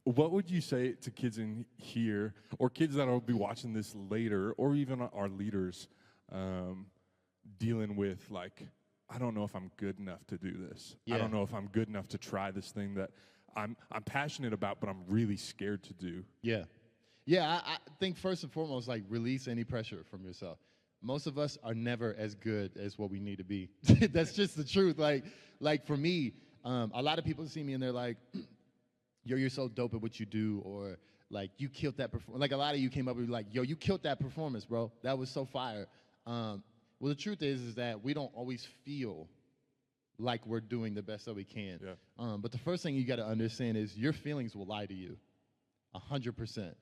What would you say to kids in here, or kids that will be watching this later, or even our leaders, um, dealing with like, I don't know if I'm good enough to do this. I Yeah. don't know if I'm good enough to try this thing that I'm passionate about, but I'm really scared to do. Yeah. Yeah, I think first and foremost, like release any pressure from yourself. Most of us are never as good as what we need to be. That's just the truth. Like for me, a lot of people see me and they're like, "Yo, you're so dope at what you do," or like, "You killed that performance." Like a lot of you came up and were like, "Yo, you killed that performance, bro. That was so fire." Well, the truth is that we don't always feel like we're doing the best that we can. Yeah. But the first thing you got to understand is your feelings will lie to you, 100%.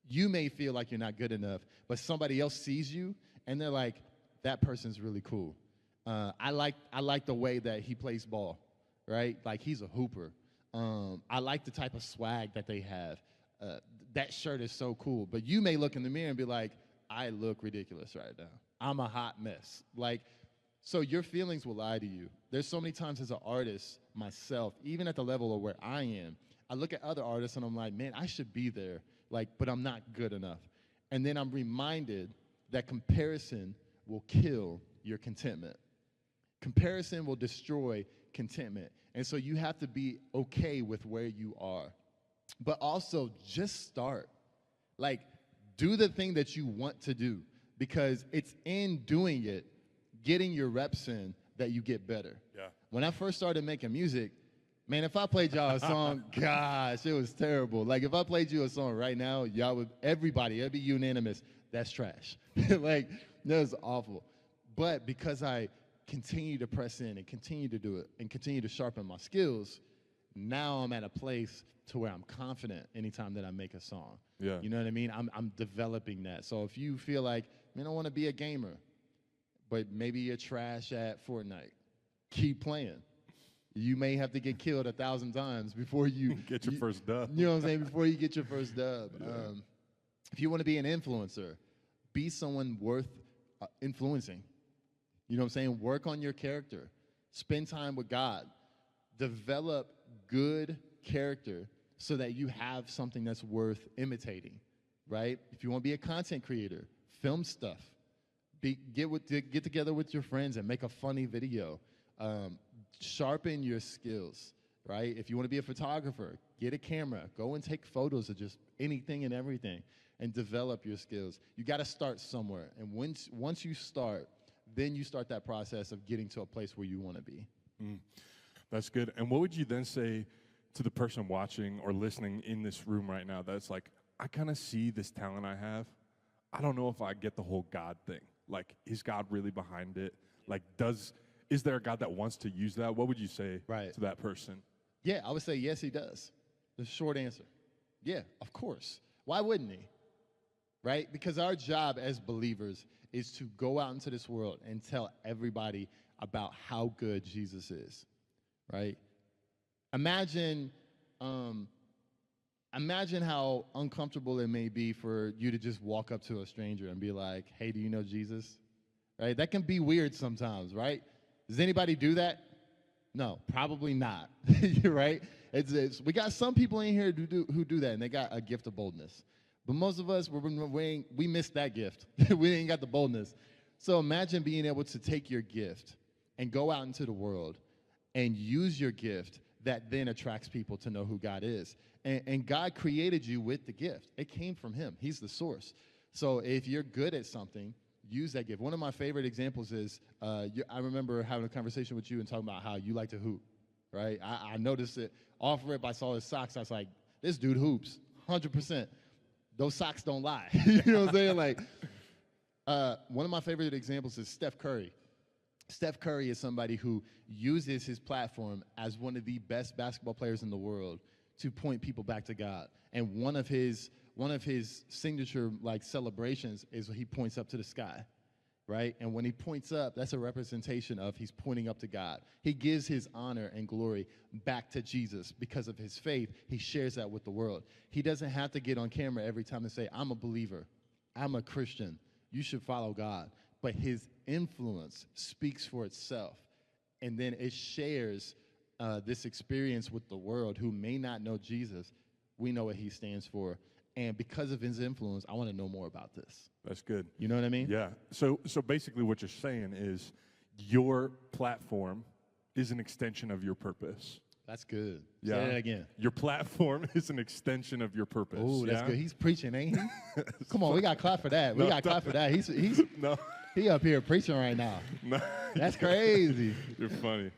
You may feel like you're not good enough, but somebody else sees you and they're like, that person's really cool. I like the way that he plays ball, right? Like he's a hooper. I like the type of swag that they have. That shirt is so cool. But you may look in the mirror and be like, I look ridiculous right now. I'm a hot mess. Like, so your feelings will lie to you. There's so many times as an artist, myself, even at the level of where I am, I look at other artists and I'm like, man, I should be there, like, but I'm not good enough. And then I'm reminded that comparison will kill your contentment. Comparison will destroy contentment. And so you have to be okay with where you are. But also just start. Like, do the thing that you want to do because it's in doing it, getting your reps in, that you get better. Yeah. When I first started making music, man, if I played y'all a song, gosh, it was terrible. Like, if I played you a song right now, everybody, it'd be unanimous, that's trash. Like, that was awful. But because I continue to press in and continue to do it and continue to sharpen my skills, now I'm at a place to where I'm confident anytime that I make a song. Yeah. You know what I mean? I'm developing that. So if you feel like, man, I want to be a gamer, but maybe you're trash at Fortnite, keep playing. You may have to get killed 1,000 times before you Get your first dub. You know what I'm saying? Before you get your first dub. Yeah. If you want to be an influencer, be someone worth influencing. You know what I'm saying? Work on your character. Spend time with God. Develop good character so that you have something that's worth imitating, right? If you want to be a content creator, film stuff. Get together with your friends and make a funny video. Sharpen your skills, right? If you want to be a photographer, get a camera. Go and take photos of just anything and everything and develop your skills. You got to start somewhere. And once you start, then you start that process of getting to a place where you want to be. That's good. And what would you then say to the person watching or listening in this room right now that's like, I kind of see this talent I have. I don't know if I get the whole God thing. Like, is God really behind it? Like, is there a God that wants to use that? What would you say to that person? Yeah, I would say yes, he does. The short answer. Yeah, of course. Why wouldn't he? Right? Because our job as believers is to go out into this world and tell everybody about how good Jesus is. Right? Imagine how uncomfortable it may be for you to just walk up to a stranger and be like, hey, do you know Jesus? Right? That can be weird sometimes, right? Does anybody do that? No, probably not. Right? We got some people in here who do that, and they got a gift of boldness. But most of us, we missed that gift. We ain't got the boldness. So imagine being able to take your gift and go out into the world and use your gift that then attracts people to know who God is. And God created you with the gift. It came from him. He's the source. So if you're good at something, use that gift. One of my favorite examples is, I remember having a conversation with you and talking about how you like to hoop, right? I noticed it off rip. I saw his socks. I was like, this dude hoops, 100%. Those socks don't lie. You know what I'm saying? Like, one of my favorite examples is Steph Curry. Steph Curry is somebody who uses his platform as one of the best basketball players in the world to point people back to God. And one of his signature like celebrations is when he points up to the sky, right? And when he points up, that's a representation of he's pointing up to God. He gives his honor and glory back to Jesus because of his faith. He shares that with the world. He doesn't have to get on camera every time and say, I'm a believer, I'm a Christian, you should follow God. But his influence speaks for itself. And then it shares this experience with the world who may not know Jesus, we know what he stands for. And because of his influence, I want to know more about this. That's good. You know what I mean? Yeah. So basically what you're saying is your platform is an extension of your purpose. That's good. Yeah. Say that again. Your platform is an extension of your purpose. Oh, that's yeah? good. He's preaching, ain't he? Come on, we got to clap for that. We got to clap for that. He's No. he up here preaching right now. No. That's crazy. You're funny.